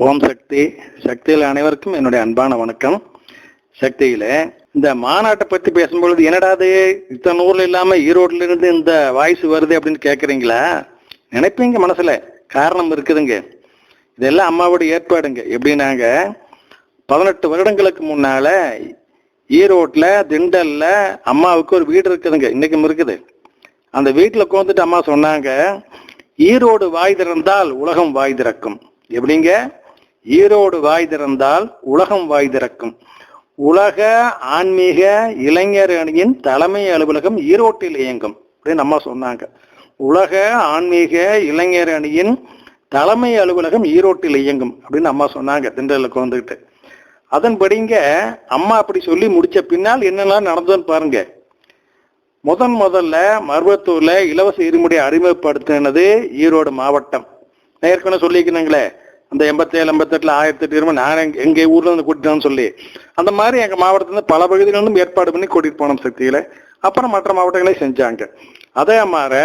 ஓம் சக்தி. சக்தியில் அனைவருக்கும் என்னுடைய அன்பான வணக்கம். சக்தியில இந்த மாநாட்டை பத்தி பேசும்பொழுது என்னடாது இத்தனை ஊர்ல இல்லாம ஈரோட்ல இருந்து இந்த வாய்ஸ் வருது அப்படின்னு கேக்குறீங்களா? நினைப்பீங்க, மனசுல காரணம் இருக்குதுங்க. இதெல்லாம் அம்மாவோட ஏற்பாடுங்க. எப்படின்னாங்க, 18 வருடங்களுக்கு முன்னால ஈரோட்ல திண்டல்ல அம்மாவுக்கு ஒரு வீடு இருக்குதுங்க, இன்னைக்கும் இருக்குது. அந்த வீட்டுல உட்காந்துட்டு அம்மா சொன்னாங்க, ஈரோடு வாய் திறந்தால் உலகம் வாய் திறக்கும். எப்படிங்க? ஈரோடு வாய் திறந்தால் உலகம் வாய் திறக்கும். உலக ஆன்மீக இளைஞர் அணியின் தலைமை அலுவலகம் ஈரோட்டில் இயங்கும் அப்படின்னு அம்மா சொன்னாங்க. உலக ஆன்மீக இளைஞர் அணியின் தலைமை அலுவலகம் ஈரோட்டில் இயங்கும் அப்படின்னு அம்மா சொன்னாங்க, திண்டலுக்கு வந்துகிட்டு. அதன்படிங்க அம்மா அப்படி சொல்லி முடிச்ச பின்னால் என்னெல்லாம் நடந்ததுன்னு பாருங்க. முதல்ல மருவத்தூர்ல இலவச இருமுடியை அறிமுகப்படுத்தினது ஈரோடு மாவட்டம். நான் ஏற்கனவே சொல்லிக்கணுங்களே, அந்த 87, 88, 1008 இருமுடி நான் எங்க ஊர்ல இருந்து கூட்டிட்டோம்னு சொல்லி, அந்த மாதிரி எங்க மாவட்டத்துல பல பகுதிகளிலும் ஏற்பாடு பண்ணி கூட்டிட்டு போனோம் சக்தியில. அப்புறம் மற்ற மாவட்டங்களையும் செஞ்சாங்க. அதே மாதிரி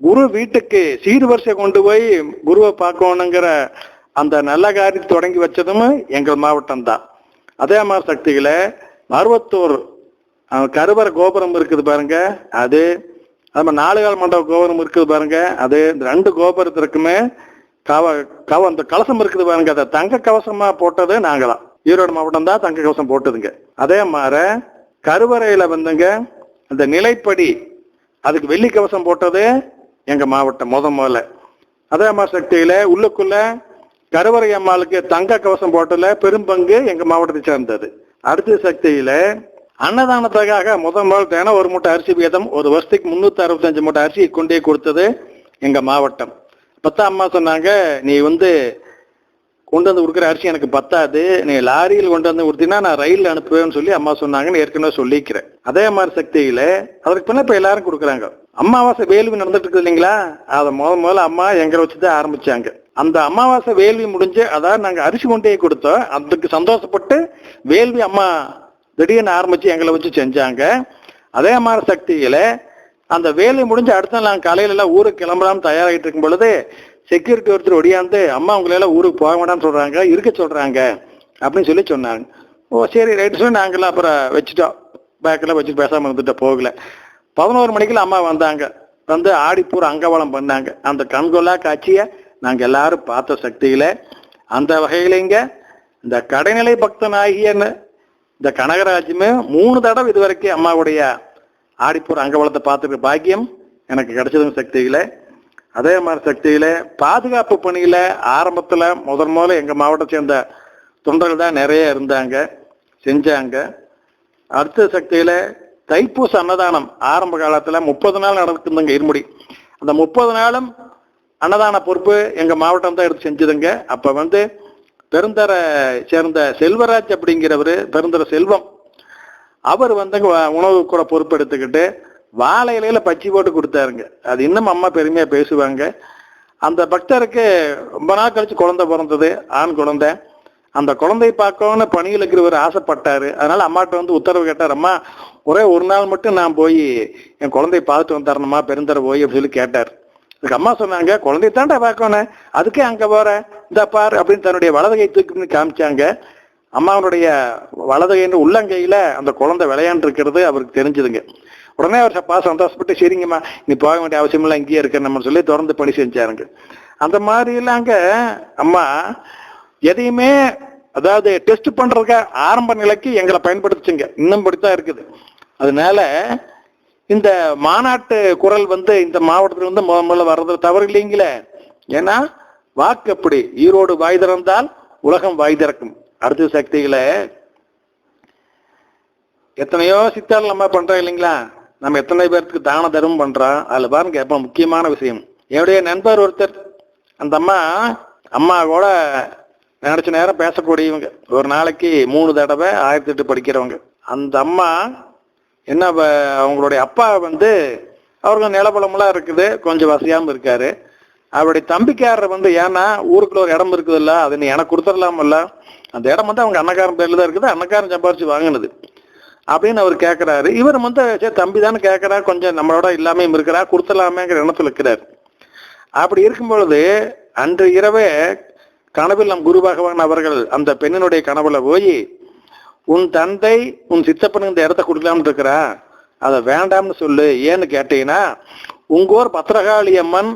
குரு வீட்டுக்கு சீர்வரிசை கொண்டு போய் குருவை பார்க்கணுங்கிற அந்த நல்ல காரியத்தை தொடங்கி வச்சதும் எங்கள் மாவட்டம் தான். அதே மாதிரி சக்தியில மருவத்தூர் கருவற கோபுரம் இருக்குது பாருங்க, அது மாதிரி 4 கால் மண்டப கோபுரம் இருக்குது பாருங்க, அது இந்த 2 கோபுரத்திற்குமே அந்த கலசம் இருக்குது பாருங்க, அதை தங்க கவசமா போட்டது நாங்களாம். ஈரோடு மாவட்டம் தான் தங்க கவசம் போட்டதுங்க. அதே மாதிரி கருவறையில வந்துங்க அந்த நிலைப்படி அதுக்கு வெள்ளி கவசம் போட்டது எங்க மாவட்டம் முதல்ல. அதே மாதிரி சக்தியில உள்ளுக்குள்ள கருவறை அம்மாளுக்கு தங்க கவசம் போட்டதுல பெரும்பங்கு எங்க மாவட்டத்தை சேர்ந்தது. அடுத்த சக்தியில அன்னதானத்துக்காக முதல் தினம் 1 மூட்டை அரிசி வீதம் ஒரு வருஷத்துக்கு 365 மூட்டை அரிசி கொண்டே கொடுத்தது எங்க மாவட்டம். பத்தா அம்மா சொன்னாங்க, நீ கொண்டு வந்து கொடுக்குற அரிசி எனக்கு பத்தாது, நீ லாரியில் கொண்டு வந்து கொடுத்தீங்கன்னா நான் ரயிலில் அனுப்புவேன்னு சொல்லி அம்மா சொன்னாங்கன்னு ஏற்கனவே சொல்லிக்கிறேன். அதே மாதிரி சக்தியில அதற்கு பின்ன இப்ப எல்லாரும் கொடுக்குறாங்க. அமாவாசை வேள்வி நடந்துட்டு இருக்குது இல்லைங்களா, அதை முதல்ல அம்மா எங்களை வச்சுதான் ஆரம்பிச்சாங்க. அந்த அமாவாசை வேள்வி முடிஞ்சு, அதாவது நாங்க அரிசி கொண்டே கொடுத்தோம், அதுக்கு சந்தோஷப்பட்டு வேள்வி அம்மா திடீர்னு ஆரம்பிச்சு எங்களை வச்சு செஞ்சாங்க. அதே மாதிரி சக்தியில அந்த வேலை முடிஞ்சு அடுத்த நாள் காலையில எல்லாம் ஊருக்கு கிளம்பலாம் தயாராகிட்டு இருக்கும் பொழுது செக்யூரிட்டி ஒருத்தர் ஒடியாந்து, அம்மா உங்களையெல்லாம் ஊருக்கு போக வேண்டாம்னு சொல்றாங்க, இருக்க சொல்றாங்க அப்படின்னு சொல்லி சொன்னாங்க. ஓ சரி ரைட்டு சொல்லி நாங்களாம் அப்புறம் வச்சுட்டோம், பேக்கெல்லாம் வச்சுட்டு பேசாம இருந்துட்டு போகல. 11 மணிக்குள்ள அம்மா வந்தாங்க, வந்து ஆடிப்பூர் அங்கவலம் பண்ணாங்க. அந்த கண்கொள்ளா காட்சியை நாங்க எல்லாரும் பார்த்த சக்தியில. அந்த வகையிலங்க இந்த கடைநிலை பக்தனாகியன்னு இந்த கனகராஜுமே 3 தடவை இதுவரைக்கும் அம்மாவுடைய ஆடிப்பூர் அங்கவலத்தை பார்த்துருக்க பாக்கியம் எனக்கு கிடைச்சதுங்க சக்தியில. அதே மாதிரி சக்தியில பாதுகாப்பு பணியில ஆரம்பத்துல முதல்ல எங்க மாவட்டத்தை சேர்ந்த தொண்டர்கள் தான் நிறைய இருந்தாங்க, செஞ்சாங்க. அடுத்த சக்தியில தைப்பூச அன்னதானம் ஆரம்ப காலத்துல 30 நாள் நடக்குதுங்க இருமுடி. அந்த 30 நாளும் அன்னதான பொறுப்பு எங்க மாவட்டம் தான் எடுத்து செஞ்சுதுங்க. அப்ப பெருந்தரை சேர்ந்த செல்வராஜ் அப்படிங்கிறவரு, பெருந்தர செல்வம், அவர் உணவு கூட பொறுப்பு எடுத்துக்கிட்டு வாழை இலையில பச்சி போட்டு கொடுத்தாருங்க. அது இன்னும் அம்மா பெருமையா பேசுவாங்க. அந்த பக்தருக்கு ரொம்ப நாள் கழிச்சு குழந்தை பிறந்தது, ஆண் குழந்தை. அந்த குழந்தையை பார்க்கணும்னு பணியில் இருக்கிறவர் ஆசைப்பட்டாரு. அதனால அம்மாட்ட உத்தரவு கேட்டார், அம்மா ஒரே ஒரு நாள் மட்டும் நான் போய் என் குழந்தைய பார்த்துட்டு வந்துறேன்மா பெருந்தரை போய் அப்படின்னு சொல்லி கேட்டார். அதுக்கு அம்மா சொன்னாங்க, குழந்தைய தாண்டா பார்க்கணும், அதுக்கே அங்க போற, இந்த பார் அப்படின்னு தன்னுடைய வலதுகை தூக்கி காமிச்சாங்க. அம்மாவனுடைய வலதுகைன்ற உள்ளங்கையில அந்த குழந்தை விளையாண்டு இருக்கிறது அவருக்கு தெரிஞ்சுதுங்க. உடனே அவர் சந்தோஷப்பட்டு, சரிங்கம்மா நீ போக வேண்டிய அவசியம் இல்லை, இங்கேயே இருக்க நம்ம சொல்லி தொடர்ந்து பணி செஞ்சாருங்க. அந்த மாதிரி இல்லாங்க அம்மா எதையுமே, அதாவது டெஸ்ட் பண்றதுக்கு ஆரம்ப நிலைக்கு எங்களை பயன்படுத்துச்சுங்க, இன்னும் படித்தான் இருக்குது. அதனால இந்த மாநாட்டு குரல் இந்த மாவட்டத்துல முதல்ல வர்றது தவறு இல்லைங்களே. ஏன்னா வாக்கு அப்படி, ஈரோடு வாய் திறந்தால் உலகம் வாய் திறக்கும். அடுத்த சக்திகளை எத்தனையோ சித்தாள் நம்ம பண்றோம் இல்லைங்களா, நம்ம எத்தனை பேருக்கு தான தர்மம் பண்றோம். அதுல பாருங்க எப்ப முக்கியமான விஷயம், என்னுடைய நண்பர் ஒருத்தர், அந்த அம்மா கூட நினைச்ச நேரம் பேசக்கூடியவங்க, ஒரு நாளைக்கு 3 தடவை 1008 படிக்கிறவங்க. அந்த அம்மா என்ன, அவங்களுடைய அப்பா அவருக்கு நிலபலமெல்லாம் இருக்குது, கொஞ்சம் வசதியாம இருக்காரு. அவருடைய தம்பிக்காரர் ஏன்னா ஊருக்குள்ள ஒரு இடம் இருக்குது இல்ல, அது நீ எனக்கு கொடுத்துடலாமல்ல, அந்த இடம் அவங்க அன்னக்காரன் பேர்ல தான் இருக்குது, அன்னக்காரன் சம்பாரிச்சு வாங்கினது அப்படின்னு அவர் கேட்கிறாரு. இவர் சரி தம்பி தானே கேட்கிறா, கொஞ்சம் நம்மளோட இல்லாம இருக்கிறா, கொடுத்துடலாமேங்கிற எண்ணத்துல இருக்கிறார். அப்படி இருக்கும் பொழுது அன்று இரவே கனவில் நம் குரு பகவான் அவர்கள் அந்த பெண்ணினுடைய கனவுல போய், உன் தந்தை உன் சித்தப்பனுக்கு இந்த இடத்த கொடுக்கலாம்னு இருக்கிறா, அதை வேண்டாம்னு சொல்லு. ஏன்னு கேட்டீங்கன்னா, உங்க ஊர் பத்திரகாளி அம்மன்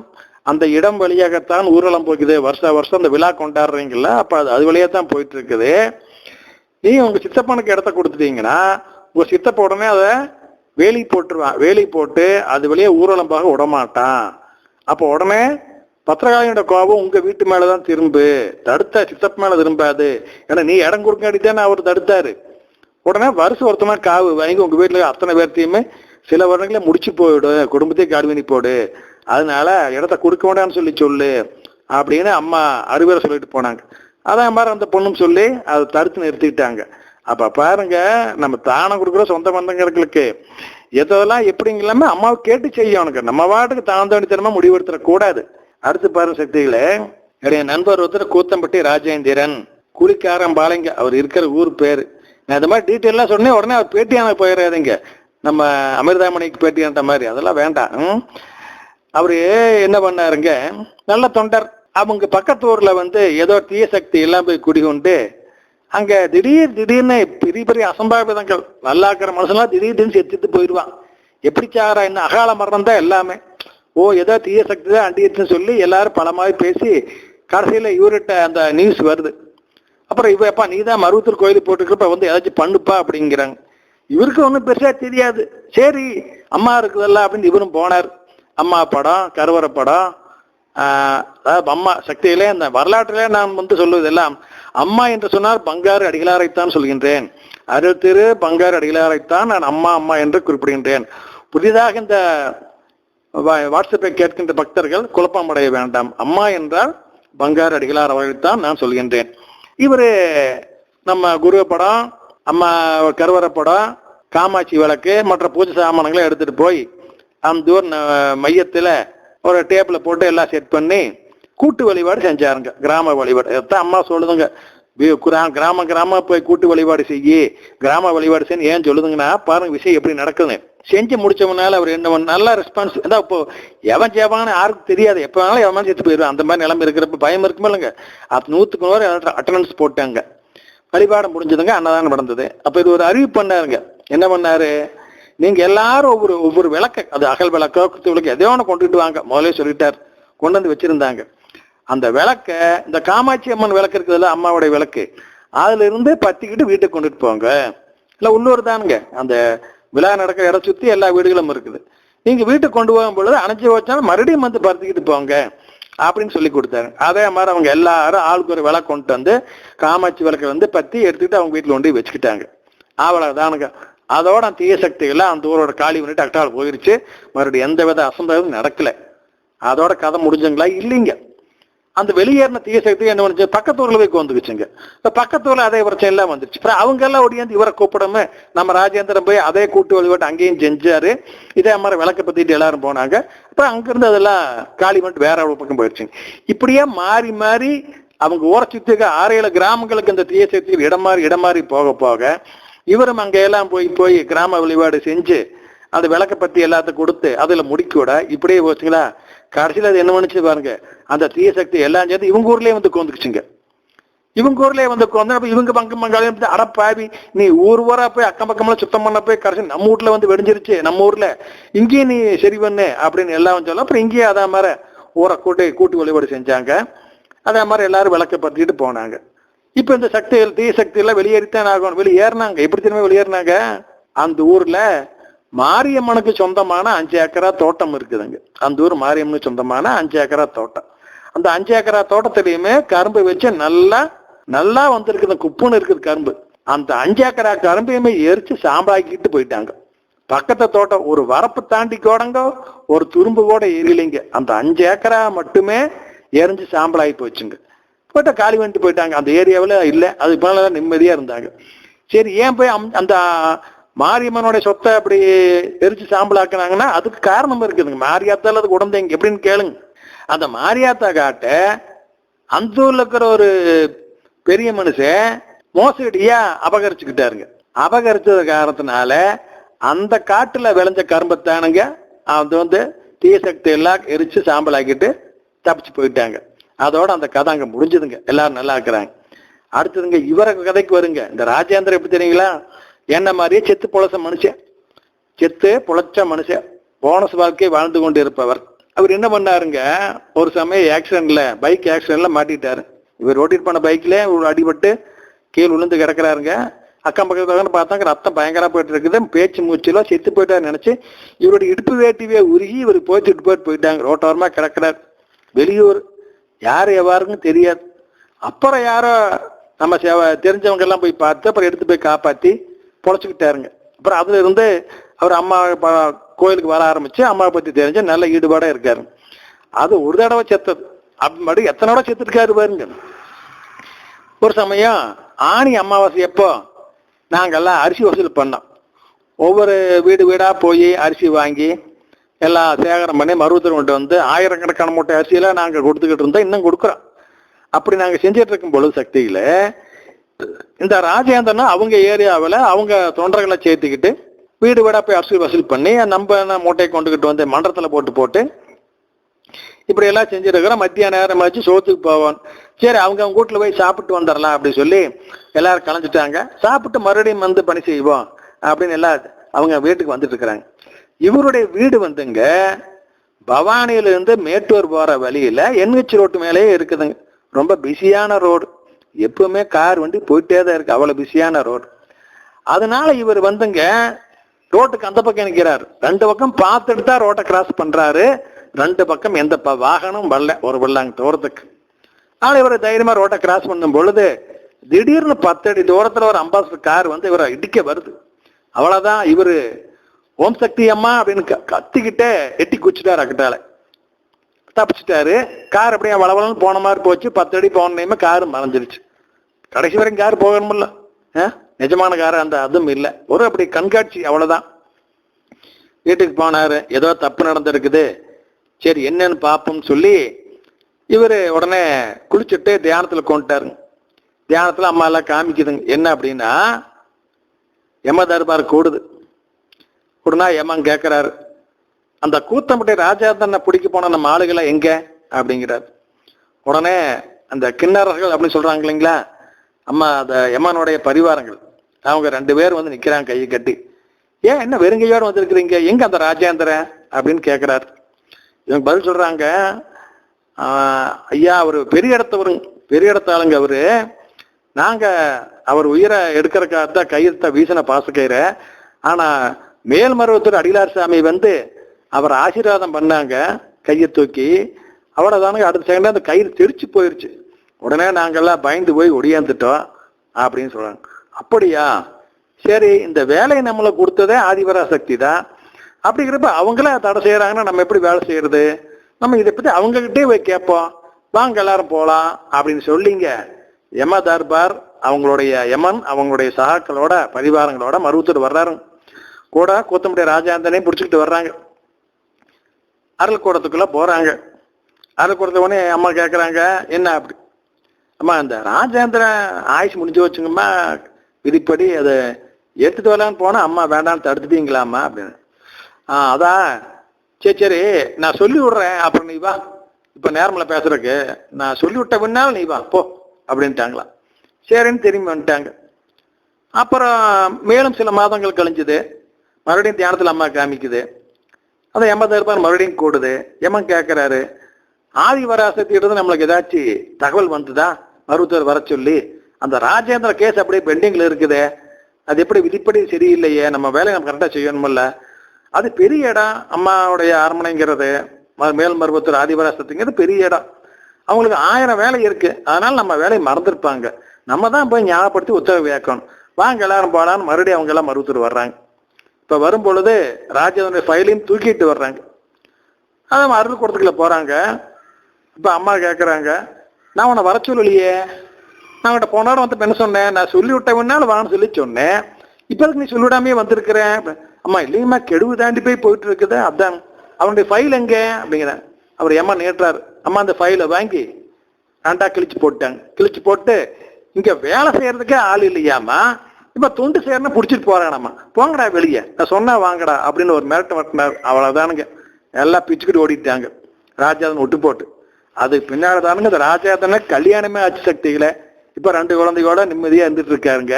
அந்த இடம் வழியாகத்தான் ஊர்வலம் போக்குது. வருஷம் அந்த விழா கொண்டாடுறீங்களா, அப்ப அது வழியா தான் போயிட்டு இருக்குது. நீ உங்க சித்தப்பனுக்கு இடத்த கொடுத்துட்டீங்கன்னா உங்க சித்தப்ப உடனே அதை வேலி போட்டுருவான். வேலி போட்டு அது வழியா ஊர்வலம் போக விடமாட்டான். அப்போ உடனே பத்திரகாளியோட கோபம் உங்க வீட்டு மேலதான் திரும்பு, தடுத்த சித்தப்ப மேல திரும்பாது. ஏன்னா நீ இடம் கொடுக்காடித்தானே அவர் தடுத்தாரு. உடனே வருஷம் ஒருத்தமா காவு வாங்கி உங்க வீட்டுல அத்தனை பேர்த்தையுமே சில வருடங்களே முடிச்சு போயிடு, குடும்பத்தையும் காடுவனி போடு, அதனால இடத்த கொடுக்க வேண்டாம்னு சொல்லு அப்படின்னு அம்மா அறிவுரை சொல்லிட்டு போனாங்க. அதான் மாதிரி அந்த பொண்ணும் சொல்லி அதை தடுத்து நிறுத்திட்டாங்க. அப்ப பாருங்க, நம்ம தானம் கொடுக்குற சொந்த பந்தங்களுக்கு எதெல்லாம் எப்படிங்களாம அம்மாவை கேட்டு செய்யணுங்க. நம்ம வாட்டுக்கு தாழ்ந்தோடித்தனமா முடிவெடுத்துட கூடாது. அடுத்து பாருங்க சக்திகளே, என்னுடைய நண்பர் ஒருத்தர் கூத்தம்பட்டி ராஜேந்திரன், குளிக்காரம்பாளைங்க அவர் இருக்கிற ஊர் பேரு. நான் இந்த மாதிரி டீட்டெயிலாம் சொன்னேன், உடனே அவர் பேட்டியான போயிடாதீங்க, நம்ம அமிர்தாமணிக்கு பேட்டியான்ற மாதிரி, அதெல்லாம் வேண்டாம். அவரு என்ன பண்ணாருங்க, நல்ல தொண்டர். அவங்க பக்கத்து ஊர்ல ஏதோ தீய சக்தி எல்லாம் போய் குடிகொண்டு அங்க திடீர்னு பெரிய பெரிய அசம்பாவிதங்கள், நல்லாக்கிற மனுஷன்லாம் திடீர்னு செத்துட்டு போயிடுவான். எப்படி சாரா என்ன அகால மரணம் தான் எல்லாமே. ஏதோ தீய சக்தி தான் அண்டிடுச்சுன்னு சொல்லி எல்லாரும் பலமாவே பேசி கடைசியில இவர்கிட்ட அந்த நியூஸ் வருது. அப்புறம் இவப்பா நீ தான் மருவத்தூர் கோயிலுக்கு போட்டுருக்கப்ப ஏதாச்சும் பண்ணுப்பா அப்படிங்கிறாங்க. இவருக்கு ஒன்றும் பெருசா தெரியாது. சரி அம்மா இருக்குதல்ல அப்படின்னு இவரும் போனார். அம்மா படம், கருவறை படம், அம்மா சக்தியிலே அந்த வரலாற்றிலே நான் சொல்லுவதெல்லாம் அம்மா என்று சொன்னால் பங்காரு அடிகளாரைத்தான் சொல்கின்றேன். அருள் திரு பங்காரு அடிகளாரைத்தான் நான் அம்மா அம்மா என்று குறிப்பிடுகின்றேன். புதிதாக இந்த வாட்ஸ்அப்பை கேட்கின்ற பக்தர்கள் குழப்பம் அடைய வேண்டாம். அம்மா என்றால் பங்காரு அடிகளார் அவர்களைத்தான் நான் சொல்கின்றேன். இவரு நம்ம குரு படம், அம்மா கருவறை படம், காமாட்சி விளக்கு மற்ற பூஜை சாமான்களை எடுத்துட்டு போய் அந்த ஊர் மையத்துல ஒரு டேபிள போட்டு எல்லாம் செட் பண்ணி கூட்டு வழிபாடு செஞ்சாருங்க. கிராம வழிபாடு எத்தான் அம்மா சொல்லுதுங்க. கிராம போய் கூட்டு வழிபாடு செய்யி, கிராம வழிபாடு செய்ய ஏன் சொல்லுதுங்கன்னா பாருங்க விஷயம் எப்படி நடக்குதுன்னு. செஞ்சு முடிச்சவனால அவர் என்ன நல்ல ரெஸ்பான்ஸ். அதான் இப்போ எவன் சேவான்னு யாருக்கும் தெரியாது, எப்ப வேணாலும் எவன் செத்து போயிடுவான். அந்த மாதிரி நிலைமை இருக்கிறப்ப பயம் இருக்குமே இல்லைங்க. 100% அட்டண்டன்ஸ் போட்டாங்க. வழிபாடு முடிஞ்சதுங்க, அன்னதானம் நடந்தது. அப்ப இது ஒரு அறிவிப்பு பண்ணாருங்க. என்ன பண்ணாரு, நீங்க எல்லாரும் ஒவ்வொரு விளக்க, அது அகல் விளக்கோ குத்து விளக்கு எதையோ ஒன்று கொண்டுட்டு வாங்க முதலே சொல்லிட்டார். கொண்டு வந்து வச்சிருந்தாங்க. அந்த விளக்க, இந்த காமாட்சி அம்மன் விளக்கு இருக்குதுல்ல, அம்மாவுடைய விளக்கு, அதுல இருந்து பத்திக்கிட்டு வீட்டுக்கு கொண்டுட்டு போங்க. இல்ல உள்ளூர் தானுங்க, அந்த விழா நடக்கிற இடம் சுத்தி எல்லா வீடுகளும் இருக்குது. நீங்க வீட்டுக்கு கொண்டு போகும் பொழுது அணைச்சி வச்சாலும் மறுபடியும் பத்திக்கிட்டு போங்க அப்படின்னு சொல்லி கொடுத்தாரு. அதே மாதிரி அவங்க எல்லாரும் ஆளுக்கு ஒரு விளக்கு கொண்டு வந்து காமாட்சி விளக்கை பத்தி எடுத்துக்கிட்டு அவங்க வீட்டுல கொண்டு வச்சுக்கிட்டாங்க. அவ்வளவுதானுங்க. அதோட தீய சக்திகள்லாம் அந்த ஊரோட காலி பண்ணிட்டு அக்டால் போயிருச்சு. மறுபடியும் எந்த வித அசம்பாவிதம் நடக்கல. அதோட கதை முடிஞ்சுங்களா? இல்லைங்க. அந்த வெளியேறின தீய சக்தி என்ன பண்ணுச்சு, பக்கத்தூர்ல போய் வந்துக்குச்சுங்க. இப்ப பக்கத்தூர்ல அதே பிரச்சனை எல்லாம் வந்துருச்சு. அப்புறம் அவங்க எல்லாம் ஒடியாந்து இவரை கூப்பிடாம நம்ம ராஜேந்திரன் போய் அதே கூட்டு வழிபாட்டு அங்கேயும் செஞ்சாரு. இதே மாதிரி விளக்க பத்திட்டு எல்லாரும் போனாங்க. அப்புறம் அங்கிருந்து அதெல்லாம் காலி பண்ணிட்டு வேற ஒரு பக்கம் போயிடுச்சுங்க. இப்படியே மாறி மாறி அவங்க ஊரை சுத்தி 6-7 கிராமங்களுக்கு இந்த தீய சக்திகள் இடம் மாறி போக போக இவரும் அங்க எல்லாம் போய் கிராம வழிபாடு செஞ்சு அந்த விளக்க பத்தி எல்லாத்தையும் கொடுத்து அதுல முடிக்கூட இப்படியே போச்சுங்களா. கடைசியில் அது என்ன பண்ணுச்சு பாருங்க, அந்த தீய சக்தி எல்லாம் சேர்ந்து இவங்க ஊர்லயே கோந்துக்குச்சுங்க. இவங்க ஊர்லயே கோந்து இவங்க பங்காளி அடப்பாவி, நீ ஊரா போய் அக்கம் பக்கம்லாம் சுத்தம் பண்ண போய் கடைசி நம்ம வீட்டுல வெடிஞ்சிருச்சு, நம்ம ஊர்ல இங்கேயே நீ சரி பண்ணு அப்படின்னு எல்லாம் சொல்ல. அப்புறம் இங்கேயே அதே மாதிரி ஊரை கூட்டு வழிபாடு செஞ்சாங்க. அதே மாதிரி எல்லாரும் விளக்க பத்திட்டு போனாங்க. இப்ப இந்த சக்திகள் தீய சக்தி எல்லாம் வெளியேறித்தான் ஆகணும். வெளியேறினாங்க. எப்படி திரும்ப வெளியேறினாங்க, அந்த ஊர்ல மாரியம்மனுக்கு சொந்தமான 5 ஏக்கரா தோட்டம் இருக்குதுங்க. அந்த ஊர் மாரியம்மனுக்கு சொந்தமான 5 ஏக்கரா தோட்டம். அந்த 5 ஏக்கரா தோட்டத்திலயுமே கரும்பு வச்சு நல்லா வந்திருக்குது, குப்புன்னு இருக்குது கரும்பு. அந்த 5 ஏக்கரா கரும்பையுமே எரிச்சு சாம்பலாக்கிட்டு போயிட்டாங்க. பக்கத்து தோட்டம் ஒரு வரப்பு தாண்டி கோடங்க ஒரு துரும்பு கூட எரியலைங்க. அந்த 5 ஏக்கரா மட்டுமே எரிஞ்சு சாம்பலாகி போச்சுங்க. போயிட்ட காலி வந்துட்டு போயிட்டாங்க. அந்த ஏரியாவில் இல்லை. அதுக்கு மேல நிம்மதியா இருந்தாங்க. சரி, ஏன் போய் அந்த மாரியம்மனுடைய சொத்தை அப்படி எரிச்சு சாம்பலாக்குனாங்கன்னா அதுக்கு காரணம் இருக்குதுங்க. மாரியாத்தால அது உடந்தேங்க எப்படின்னு கேளுங்க. அந்த மாரியாத்தா காட்ட அந்த ஊர்ல இருக்கிற ஒரு பெரிய மனுஷன் மோசடியா அபகரிச்சுக்கிட்டாருங்க. அபகரிச்சது காரணத்தினால அந்த காட்டுல விளைஞ்ச கரும்பத்தானுங்க அது தீய சக்தி எல்லாம் எரிச்சு சாம்பலாக்கிட்டு தப்பிச்சு போயிட்டாங்க. அதோட அந்த கதை அங்க முடிஞ்சதுங்க. எல்லாரும் நல்லா இருக்கிறாங்க. அடுத்ததுங்க இவர கதைக்கு வருங்க. இந்த ராஜேந்திரன் எப்படி தெரியுங்களா, என்ன மாதிரியே செத்து பொழைச்ச மனுஷன், செத்து பொழைச்ச மனுஷன், போனஸ் வாழ்க்கை வாழ்ந்து கொண்டு இருப்பவர். அவர் என்ன பண்ணாருங்க, ஒரு சமயம் ஆக்சிடென்ட்ல, பைக் ஆக்சிடென்ட்ல மாட்டிட்டாரு. இவர் ஓட்டிட்டு போன பைக்ல ஒரு அடிபட்டு கீழே விழுந்து கிடக்குறாருங்க. அக்கம் பக்கத்துல பார்த்தாங்க ரத்தம் பயங்கரமா போயிட்டு இருக்குது. பேச்சு மூச்சுல செத்து போயிட்டாரு நினைச்சு இவருடைய இடுப்பு வேட்டிவே உருகி இவர் போயிட்டாங்க. ரோட்டோரமா கிடக்கிறார். வெளியூர், யாரு எவ்வாருன்னு தெரியாது. அப்புறம் யாரோ நம்ம தெரிஞ்சவங்க எல்லாம் போய் பார்த்து அப்புறம் எடுத்து போய் காப்பாத்தி பொழைச்சுக்கிட்டாருங்க. அப்புறம் அதுல இருந்து அவர் அம்மா கோயிலுக்கு வர ஆரம்பிச்சு அம்மாவை பத்தி தெரிஞ்ச நல்ல ஈடுபாடா இருக்காரு. அது ஒரு தடவை செத்தது, அப்படி எத்தனை தடவை செத்துருக்காரு பாருங்க. ஒரு சமயம் ஆணி அமாவாசை எப்போ நாங்கெல்லாம் அரிசி வசூல் பண்ணோம். ஒவ்வொரு வீடு வீடா போய் அரிசி வாங்கி எல்லாம் சேகரம் பண்ணி மருவத்தூர் கொண்டு வந்து ஆயிரக்கணக்கான மூட்டை அரிசியெல்லாம் நாங்க கொடுத்துக்கிட்டு இருந்தோம், இன்னும் கொடுக்குறோம். அப்படி நாங்க செஞ்சிட்டு இருக்கும் பொழுது சக்தியில இந்த ராஜேந்திரன் அவங்க ஏரியாவில் அவங்க தொண்டர்களை சேர்த்துக்கிட்டு வீடு வீடா போய் அரிசி வசூல் பண்ணி நம்ம மூட்டையை கொண்டுகிட்டு வந்து மன்றத்துல போட்டு இப்படி எல்லாம் செஞ்சிருக்கிறோம். மத்திய நேரம் ஆச்சு, சோத்துக்கு போவோம். சரி அவங்க வீட்டுல போய் சாப்பிட்டு வந்துடலாம் அப்படின்னு சொல்லி எல்லாரும் கலைஞ்சிட்டாங்க. சாப்பிட்டு மறுபடியும் வந்து பணி செய்வோம் அப்படின்னு எல்லாம் அவங்க வீட்டுக்கு வந்துட்டு இருக்கிறாங்க. இவருடைய வீடு வந்துங்க பவானியில இருந்து மேட்டூர் போற வழியில என்ஹெச் ரோட்டு மேலேயே இருக்குதுங்க. ரொம்ப பிஸியான ரோடு, எப்பவுமே கார் வண்டி போயிட்டே தான் இருக்கு, அவ்வளவு பிஸியான ரோடு. அதனால இவர் வந்துங்க ரோட்டுக்கு அந்த பக்கம் நிற்கிறாரு. ரெண்டு பக்கம் பார்த்துட்டு தான் ரோட்டை கிராஸ் பண்றாரு. ரெண்டு பக்கம் எந்த வாகனம் வரல, ஒரு வெள்ளாங்க தூரத்துக்கு. ஆனா இவர் தைரியமா ரோட்டை கிராஸ் பண்ணும் பொழுது திடீர்னு 10 அடி தூரத்துல ஒரு அம்பாசிடர் கார் வந்து இவரை இடிக்க வருது. அவ்வளவுதான், இவரு ஓம் சக்தி அம்மா அப்படின்னு கத்திக்கிட்டே எட்டி குச்சிட்டாரு. அக்கிட்டால தப்பிச்சுட்டாரு. கார் அப்படியே வளவலன்னு போன மாதிரி போச்சு. 10 அடி போனேமே காரு மறைஞ்சிருச்சு. கடைசி வரைக்கும் கார் போகணும்ல, நிஜமான காரு அந்த அதுவும் இல்லை, ஒரு அப்படி கண்காட்சி, அவ்வளவுதான். வீட்டுக்கு போனாரு. ஏதோ தப்பு நடந்திருக்குது, சரி என்னன்னு பார்ப்போம்னு சொல்லி இவரு உடனே குளிச்சுட்டு தியானத்துல கொண்டுட்டாருங்க. தியானத்துல அம்மா எல்லாம் காமிக்குதுங்க. என்ன அப்படின்னா யம தர்பார் கூடுது. கூடுனா யமன் கேட்கிறாரு, அந்த கூத்தம்பட்டி ராஜேந்திரனை பிடிக்க போன நம்ம ஆளுகளை எங்க அப்படிங்கிறாரு. உடனே அந்த கிண்ணறர்கள் அப்படின்னு சொல்றாங்க இல்லைங்களா, அம்மா அந்த யமனுடைய பரிவாரங்கள் அவங்க 2 பேர் வந்து நிக்கிறாங்க கையை கட்டி. ஏன் என்ன வெறுங்கையோடு வந்திருக்கிறீங்க, எங்க அந்த ராஜேந்திரன் அப்படின்னு கேட்கிறாரு. இவங்க பதில் சொல்றாங்க, ஐயா அவர் பெரிய இடத்த ஆளுங்க அவரு, நாங்க அவர் உயிரை எடுக்கிறக்காகத்தான் கையெழுத்த வீசின பாசக்கயிற. ஆனா மேல்மருவத்தூர் அடிலார் சாமி வந்து அவர் ஆசீர்வாதம் பண்ணாங்க கையை தூக்கி, அவ்வளவுதானுங்க. அடுத்த செகண்ட் அந்த கயிறு தெரிச்சு போயிருச்சு. உடனே நாங்கெல்லாம் பயந்து போய் ஒடியாந்துட்டோம் அப்படின்னு சொல்றாங்க. அப்படியா, சரி, இந்த வேலையை நம்மளை கொடுத்ததே ஆதிபராசக்தி தான். அப்படிங்கிறப்ப அவங்கள தடை செய்யறாங்கன்னா நம்ம எப்படி வேலை செய்யறது, நம்ம இதை பத்தி அவங்க கிட்டே போய் கேட்போம், வாங்க எல்லாரும் போலாம் அப்படின்னு சொல்லிங்க யம தர்பார் அவங்களுடைய யமன் அவங்களுடைய சகாக்களோட பரிவாரங்களோட மருவத்தூர் வர்றாரு. கூட கூத்தம்பட்டி ராஜேந்திரனையும் பிடிச்சிக்கிட்டு வர்றாங்க. அருள்கூடத்துக்குள்ள போறாங்க. அருள்கூடத்து உடனே அம்மா கேட்கறாங்க, என்ன அப்படி அம்மா இந்த ராஜேந்திரன் ஆயுஷ் முடிஞ்சு வச்சுங்கம்மா, விதிப்படி அதை எடுத்துட்டு வரலான்னு போனா அம்மா வேண்டான்னு தடுத்துட்டீங்களாம்மா அப்படின்னு. அதான் சரி நான் சொல்லி விடுறேன், அப்புறம் நீ வா, இப்ப நேரமில்ல பேசுறதுக்கு, நான் சொல்லி விட்ட பின்னாலும் நீ வா போ அப்படின்ட்டாங்களா. சரின்னு திரும்பி வந்துட்டாங்க. அப்புறம் மேலும் சில மாதங்கள் கழிஞ்சுது. மறுபடியும் தியானத்துல அம்மா காமிக்குது. அதை யம தர்பார் மறுபடியும் கூடுது. யமன் கேட்கிறாரு, ஆதிவராசக்தியிட்ட நம்மளுக்கு ஏதாச்சும் தகவல் வந்துதா, மருத்துவர் வர சொல்லி, அந்த ராஜேந்திர கேஸ் அப்படியே பெண்டிங்ல இருக்குதே, அது எப்படி விதிப்படி சரியில்லையே, நம்ம வேலையை நம்ம கரெக்டா செய்யணுமில்ல, அது பெரிய இடம், அம்மாவுடைய அரண்மனைங்கிறது மேல் மருவத்தூர் ஆதிவராசக்திங்கிறது பெரிய இடம், அவங்களுக்கு 1000 வேலை இருக்கு, அதனால நம்ம வேலையை மறந்துருப்பாங்க, நம்ம தான் போய் ஞாபகப்படுத்தி உத்தரவு வைக்கணும், வாங்க எல்லாரும் போலான்னு மறுபடியும் அவங்க எல்லாம் மருவத்தூர் வர்றாங்க. இப்ப வரும் பொழுது ராஜேந்திர ஃபைலையும் தூக்கிட்டு வர்றாங்க. அதான் அருள்கூடத்துக்குள்ள போறாங்க. இப்ப அம்மா கேட்கறாங்க, நான் உன்னை வர சொல்லலையே, நான் உன்கிட்ட போன வாரம் வந்து என்ன சொன்னேன், நான் சொல்லி விட்டவனால வான்னு சொல்லி சொன்னேன், இப்போதுக்கு நீ சொல்லிவிடாமே வந்திருக்கிறேன். அம்மா இல்லையம்மா, கெடுவு தாண்டி போயிட்டு இருக்குது, அதான் அவனுடைய ஃபைல் எங்க அப்படிங்கிறேன். அவர் ஏமா நேற்றாரு. அம்மா அந்த ஃபைலை வாங்கி 2ஆ கிழிச்சு போட்டாங்க. கிழிச்சு போட்டு, இங்க வேலை செய்யறதுக்கே ஆள் இல்லையாமா, இப்ப தொண்டு செய்யறன்னு புடிச்சிட்டு போறானாமா, போங்கடா வெளியே, நான் சொன்னா வாங்கடா அப்படின்னு ஒரு மிரட்டு வரட்டினார். அவ்வளவுதானுங்க, எல்லாம் பிச்சுக்கிட்டு ஓடிட்டாங்க ராஜாதன் விட்டு போட்டு. அது பின்னாடி தானுங்க இந்த ராஜா தானே கல்யாணமே ஆச்சு சக்திகளை. இப்ப 2 குழந்தையோட நிம்மதியா இருந்துட்டு இருக்காருங்க.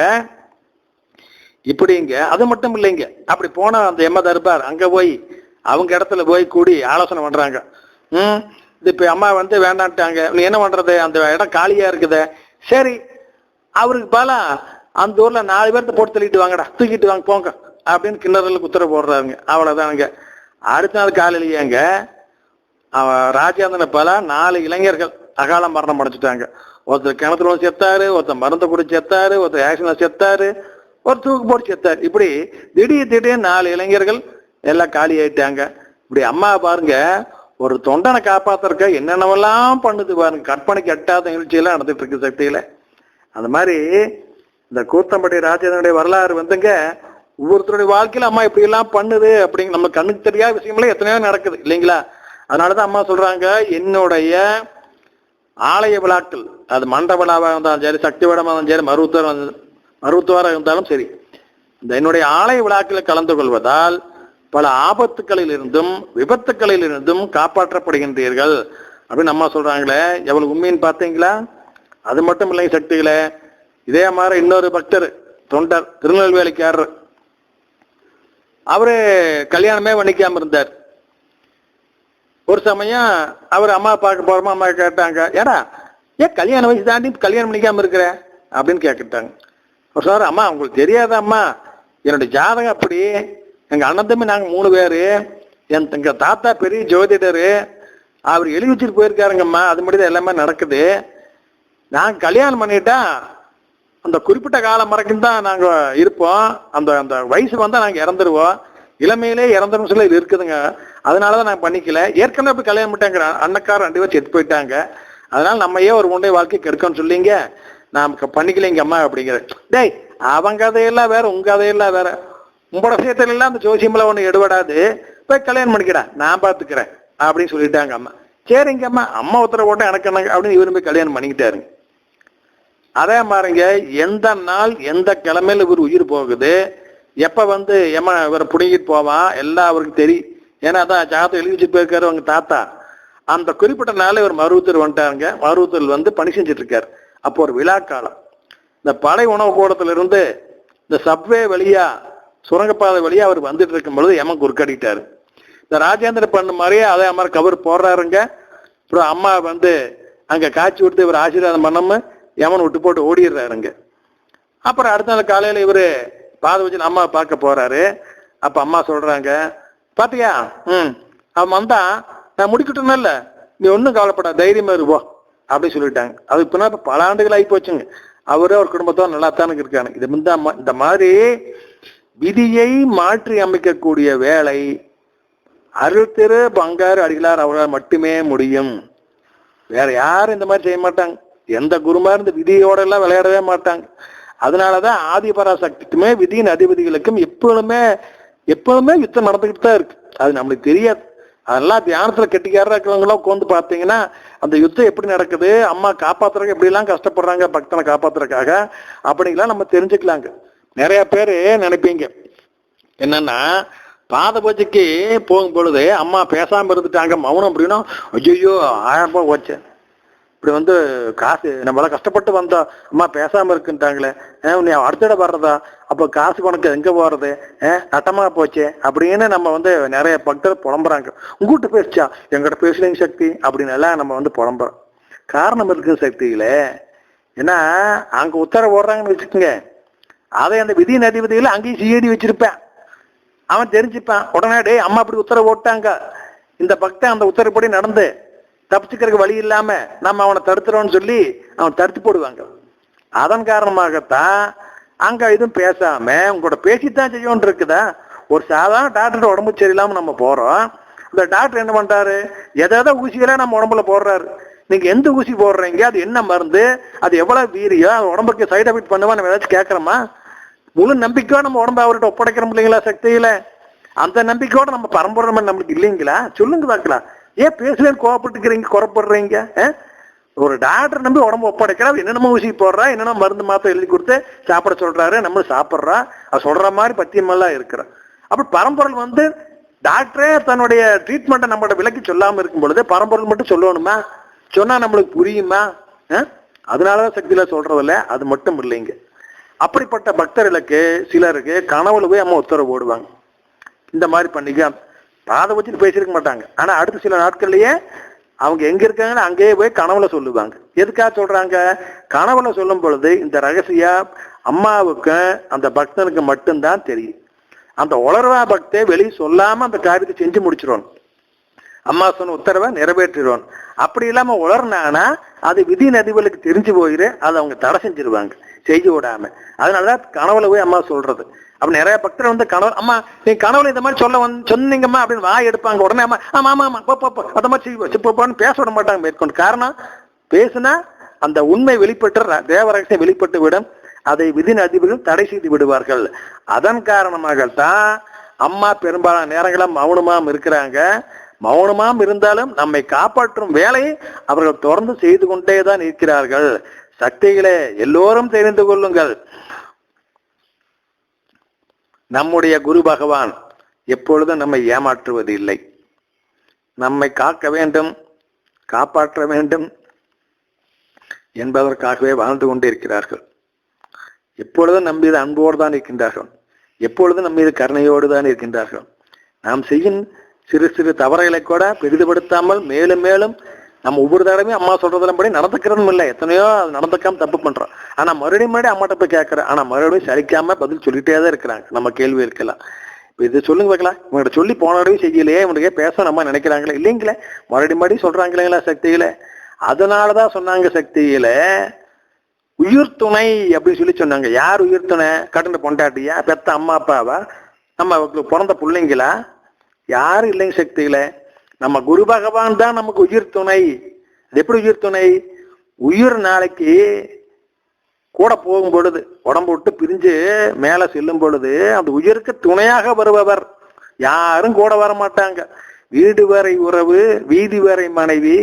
இப்படிங்க அது மட்டும் இல்லைங்க. அப்படி போனா அந்த எம்ம தர்பார் அங்க போய் அவங்க இடத்துல போய் கூடி ஆலோசனை பண்றாங்க. இது இப்ப அம்மா வந்து வேண்டான்ட்டாங்க, நீ என்ன பண்றது, அந்த இடம் காலியா இருக்குது, சரி அவருக்கு பலம் அந்த ஊர்ல 4 பேர்த்த போட்டு தள்ளிட்டு வாங்கடா, தூக்கிட்டு வாங்க போங்க அப்படின்னு கிணறுல உத்தரவு போடுறாருங்க. அவ்வளவுதானுங்க. அடுத்த நாள் காலையிலேயேங்க ராஜேந்திரனை பல 4 இளைஞர்கள் அகால மரணம் அடைச்சிட்டாங்க. ஒருத்தர் கிணத்துல செத்தாரு, ஒருத்தர் மருந்தை குடிச்சு செத்தாரு, ஒருத்தர் ஆக்சிடென்ட்ல செத்தாரு, ஒரு தூக்கு போட்டு செத்தாரு. இப்படி திடீர்னு 4 இளைஞர்கள் எல்லாம் காலி ஆயிட்டாங்க. இப்படி அம்மா பாருங்க ஒரு தொண்டனை காப்பாத்துறக்க என்னென்னவெல்லாம் பண்ணுது பாருங்க. கற்பனைக்கு எட்டாத நிகழ்ச்சியெல்லாம் நடந்துட்டு இருக்கு சக்தியில. அந்த மாதிரி இந்த கூத்தம்பட்டி ராஜேந்திரனுடைய வரலாறு வந்துங்க ஒவ்வொருத்தருடைய வாழ்க்கையில அம்மா இப்படி எல்லாம் பண்ணுது அப்படிங்க நம்ம கண்ணுக்கு தெரியாத விஷயங்களே எத்தனையோ நடக்குது இல்லைங்களா. அதனாலதான் அம்மா சொல்றாங்க, என்னுடைய ஆலய விழாக்கள் அது மண்ட விழாவாக இருந்தாலும் சரி, சக்தி விடமாக இருந்தாலும் சரி, மருத்துவராக இருந்தாலும் சரி, இந்த என்னுடைய ஆலய விழாக்களில் கலந்து கொள்வதால் பல ஆபத்துக்களில் இருந்தும் விபத்துக்களில் இருந்தும் காப்பாற்றப்படுகின்றீர்கள் அப்படின்னு அம்மா சொல்றாங்களே. எவ்வளவு உண்மைன்னு பார்த்தீங்களா. அது மட்டும் இல்லைங்க சக்திகளே, இதே மாதிரி இன்னொரு பக்தர் தொண்டர் திருநெல்வேலிக்காரர், அவரு கல்யாணமே பண்ணிக்காம இருந்தார். ஒரு சமயம் அவர் அம்மா பார்க்க போறோமா, அம்மா கேட்டாங்க, ஏடா ஏன் கல்யாண வயசு தாண்டி கல்யாணம் பண்ணிக்காம இருக்கிற அப்படின்னு கேட்டுட்டாங்க. ஒரு சார், அம்மா உங்களுக்கு தெரியாதா அம்மா, என்னுடைய ஜாதகம் அப்படி, எங்க அண்ணன் தம்பி நாங்க 3 பேரு, எங்க தாத்தா பெரிய ஜோதிடரு, அவர் எழுதி வச்சுட்டு போயிருக்காருங்கம்மா, அது மட்டும் எல்லாமே நடக்குது. நாங்க கல்யாணம் பண்ணிட்டா அந்த குறிப்பிட்ட காலம் வரைக்கும் தான் நாங்க இருப்போம், அந்த அந்த வயசு வந்தா நாங்க இறந்துருவோம், இளமையிலே இறந்துரும் சொல்ல இது இருக்குதுங்க, அதனாலதான் நான் பண்ணிக்கல. ஏற்கனவே போய் கல்யாணம் பண்ணிட்டாங்க, அண்ணக்கார 2 பேர் செத்து போயிட்டாங்க, அதனால நம்ம ஏன் ஒரு முண்டை வாழ்க்கை கெடுக்கணும்னு சொல்லிங்க நான் பண்ணிக்கலைங்க அம்மா அப்படிங்கிற. டேய் அவங்க கதையெல்லாம் வேற, உங்க கதையெல்லாம் வேற, உங்களோட விஷயத்துல எல்லாம் அந்த ஜோசியம்லாம் ஒண்ணு எடுபடாது, போய் கல்யாணம் பண்ணிக்கிறா நான் பாத்துக்கிறேன் அப்படின்னு சொல்லிட்டாங்க அம்மா. சரிங்க அம்மா, அம்மா உத்தரவு போட்டா எனக்கு என்ன அப்படின்னு இவரும் போய் கல்யாணம் பண்ணிக்கிட்டாருங்க. அதே மாதிரிங்க எந்த நாள் எந்த கிழமையில இவர் உயிர் போகுது, எப்ப வந்து ஏமா இவரை புடுங்கிட்டு போவான் எல்லாம் அவருக்கு தெரியும். ஏன்னா அதான் ஜாதகம் எழுதி வச்சுட்டு போயிருக்காரு அவங்க தாத்தா. அந்த குறிப்பிட்ட நாள் இவர் மருவத்தூர் வந்துட்டாருங்க. மருவத்தூர் வந்து பணி செஞ்சுட்டு இருக்காரு. அப்போ ஒரு விழா காலம். இந்த படை உணவு கூடத்துல இருந்து இந்த சப்வே வழியா சுரங்கப்பாதை வழியா அவர் வந்துட்டு இருக்கும் பொழுது எமன் குறுக்கடிட்டாரு. இந்த ராஜேந்திர பண்ண மாதிரியே அதே மாதிரி கவர் போடுறாருங்க. அப்புறம் அம்மா வந்து அங்க காய்ச்சி விட்டு இவர் ஆசீர்வாதம் பண்ணாம யமன் விட்டு போட்டு ஓடிடுறாருங்க. அப்புறம் அடுத்த நாள் காலையில இவரு பாதை வச்சு அம்மா பார்க்க போறாரு. அப்ப அம்மா சொல்றாங்க, பாத்தியா அவன் வந்தா நான் முடிக்கட்டும்ல, நீ ஒன்னும் கவலைப்பட, தைரியமா இருப்போம் அப்படின்னு சொல்லிட்டாங்க. அது இப்ப பல ஆண்டுகள் ஆகி போச்சுங்க. அவரே ஒரு குடும்பத்தோட நல்லா தானுங்க இருக்காங்க. இது இந்த மாதிரி விதியை மாற்றி அமைக்கக்கூடிய வேலை அருள் திரு பங்காரு அடிகளார் அவரால் மட்டுமே முடியும். வேற யாரும் இந்த மாதிரி செய்ய மாட்டாங்க. எந்த குருமார் இந்த விதியோட எல்லாம் விளையாடவே மாட்டாங்க. அதனாலதான் ஆதிபராசக்திக்குமே விதியின் அதிபதிகளுக்கும் எப்பொழுதுமே யுத்தம் நடந்துகிட்டு தான் இருக்கு. அது நம்மளுக்கு தெரியாது. அதெல்லாம் தியானத்துல கெட்டிக்காரா இருக்கிறவங்களாம் உட்காந்து பார்த்தீங்கன்னா அந்த யுத்தம் எப்படி நடக்குது, அம்மா காப்பாத்துறதுக்கு எப்படி எல்லாம் கஷ்டப்படுறாங்க பக்தனை காப்பாத்துறதுக்காக அப்படிங்கலாம் நம்ம தெரிஞ்சுக்கலாங்க. நிறைய பேரு நினைப்பீங்க என்னன்னா, பாத பூஜைக்கு போகும் பொழுது அம்மா பேசாம இருந்துட்டாங்க மௌனம் அப்படின்னா, ஐயோ 1000 ரூபாய் போச்சு, இப்படி வந்து காசு நம்மளால கஷ்டப்பட்டு வந்தோம், அம்மா பேசாம இருக்குன்ட்டாங்களே, நீ அடுத்த இடம் வர்றதா, அப்போ காசு கணக்கு எங்க போறது, நட்டமா போச்சு அப்படின்னு நம்ம வந்து நிறைய பக்தர் புலம்புறாங்க. உங்ககிட்ட பேசிச்சா, எங்கிட்ட பேசலைங்க சக்தி அப்படின்னு எல்லாம் நம்ம வந்து புலம்புறோம். காரணம் இருக்கு சக்தியில. ஏன்னா அங்க உத்தரவு போடுறாங்கன்னு வச்சுக்கோங்க, அதை அந்த விதியின் அதிபதியில அங்கேயும் சிஐடி வச்சிருப்பேன், அவன் தெரிஞ்சுப்பான். உடனே டே அம்மா அப்படி உத்தரவு போட்டாங்க, இந்த பக்தன் அந்த உத்தரவுப்படி நடந்து தப்பிச்சுக்கிறதுக்கு வழி இல்லாம நம்ம அவனை தடுத்துறோம்னு சொல்லி அவன் தடுத்து போடுவாங்க. அதன் காரணமாகத்தான் அங்க எதுவும் பேசாம உங்களோட பேசித்தான் செய்யணும் இருக்குதா. ஒரு சாதாரண டாக்டர் உடம்பு சரியில்லாம நம்ம போறோம், இந்த டாக்டர் என்ன பண்றாரு, எதாவது ஊசியெல்லாம் நம்ம உடம்புல போடுறாரு. நீங்க எந்த ஊசி போடுறீங்க, அது என்ன மருந்து, அது எவ்வளவு வீரியம், அது உடம்புக்கு சைட் எஃபெக்ட் பண்ணுவா நம்ம ஏதாச்சும் கேட்கறோமா? முழு நம்பிக்கையோட நம்ம உடம்பு அவர்கிட்ட ஒப்படைக்கிறோம் இல்லைங்களா சக்தியில. அந்த நம்பிக்கையோட நம்ம பரம்பரை நம்மளுக்கு இல்லைங்களா? சொல்லுங்க பார்க்கலாம். ஏன் பேசலன்னு கோவப்பட்டுக்கிறீங்க, குறைப்படுறீங்க? ஒரு டாக்டர் நம்பி உடம்பு ஒப்படைக்கிறா, என்னென்னமோ ஊசி போடுறா, என்னென்ன மருந்து மாத்திரை எழுதி கொடுத்து சாப்பிட சொல்றாரு, நம்ம சாப்பிட்றா, அது சொல்ற மாதிரி பத்தியமெல்லாம் இருக்கிறோம். அப்படி பரம்பொருள் வந்து டாக்டரே தன்னுடைய ட்ரீட்மெண்ட்டை நம்மளோட விலக்கி சொல்லாம இருக்கும் பொழுது பரம்பொருள் மட்டும் சொல்லணுமா? சொன்னா நம்மளுக்கு புரியுமா? அதனாலதான் சக்தியில சொல்றதில்ல. அது மட்டும் இல்லைங்க, அப்படிப்பட்ட பக்தர்களுக்கு சிலருக்கு கனவுல போய் அம்மா உத்தரவு போடுவாங்க, இந்த மாதிரி பண்ணிக்க. பாதை வச்சுட்டு பேசியிருக்க மாட்டாங்க, ஆனா அடுத்த சில நாட்கள்லயே அவங்க எங்க இருக்காங்கன்னு அங்கேயே போய் கனவுல சொல்லுவாங்க. எதுக்காக சொல்றாங்க? கனவுல சொல்லும் பொழுது இந்த ரகசியம் அம்மாவுக்கு அந்த பக்தனுக்கு மட்டும்தான் தெரியும். அந்த உளர்வா பக்தே வெளியே சொல்லாம அந்த காரியத்தை செஞ்சு முடிச்சிருவான், அம்மா சொன்ன உத்தரவை நிறைவேற்றிடுவான். அப்படி இல்லாம உளர்னானா அது விதி நதிகளுக்கு தெரிஞ்சு போயிரு, அதை அவங்க தடை செஞ்சிருவாங்க செய்ய விடாம. அதனாலதான் கனவுல போய் அம்மா சொல்றது. அப்ப நிறைய பக்தர் வந்து கனவு, அம்மா நீ கனவுல இந்த மாதிரி சொன்னீங்கம்மா அப்படின்னு வாய் எடுப்பாங்க. உடனே அம்மா ஆமா ஆமா ஆமா அந்த மாதிரி போன்னு பேச விட மாட்டாங்க மேற்கொண்டு. காரணம், பேசுனா அந்த உண்மை வெளிப்பட்டு தேவரகசியம் வெளிப்பட்டு விடும், அதை விதின் அதிபர்கள் தடை செய்து விடுவார்கள். அதன் காரணமாகத்தான் அம்மா பெரும்பாலான நேரங்கள மௌனமாம் இருக்கிறாங்க. மௌனமாம் இருந்தாலும் நம்மை காப்பாற்றும் வேலையை அவர்கள் தொடர்ந்து செய்து கொண்டேதான் இருக்கிறார்கள். சக்திகளே, எல்லோரும் தெரிந்து கொள்ளுங்கள், நம்முடைய குரு பகவான் எப்பொழுதும் நம்மை ஏமாற்றுவது இல்லை. நம்மை காக்க வேண்டும், காப்பாற்ற வேண்டும் என்பதற்காகவே வாழ்ந்து கொண்டிருக்கிறார்கள். எப்பொழுதும் நம் மீது அன்போடு தான் இருக்கின்றார்கள், எப்பொழுதும் நம் மீது கருணையோடு தான் இருக்கின்றார்கள். நாம் செய்யும் சிறு சிறு தவறுகளை கூட பெரிதுபடுத்தாமல் மேலும் மேலும் நம்ம ஒவ்வொரு தடவையும் அம்மா சொல்றதெல்லாம் படி நடந்துக்கிறதும் இல்லை. எத்தனையோ அது நடந்துக்காம தப்பு பண்றோம், ஆனா மறுபடியும் அம்மாட்ட போய் கேட்கறேன், ஆனா மறுபடியும் சலிக்காம பதில் சொல்லிட்டே தான் இருக்கிறாங்க. நம்ம கேள்வி இருக்கலாம், இப்போ இது சொல்லுங்க வைக்கலாம், இவங்கள்ட்ட சொல்லி போன தடவை செய்யலையே, இவனுக்கே பேச நம்ம நினைக்கிறாங்களே இல்லைங்களே, மறுபடியும் சொல்றாங்களேங்களா சக்தியில. அதனாலதான் சொன்னாங்க சக்தியில உயிர் துணை அப்படின்னு சொல்லி சொன்னாங்க. யார் உயிர் துணை? கட்டுன பொண்டாட்டியா, பெத்த அம்மா அப்பாவா, நம்ம பிறந்த பிள்ளைங்களா? யாரும் இல்லைங்க சக்தியில. நம்ம குரு பகவான் தான் நமக்கு உயிர் துணை. அது எப்படி உயிர் துணை? உயிர் நாளைக்கு கூட போகும் பொழுது, உடம்பு விட்டு பிரிஞ்சு மேல செல்லும் பொழுது அந்த உயிருக்கு துணையாக வருபவர் யாரும் கூட வர மாட்டாங்க. வீடு வரை உறவு, வீதி வரை மனைவி,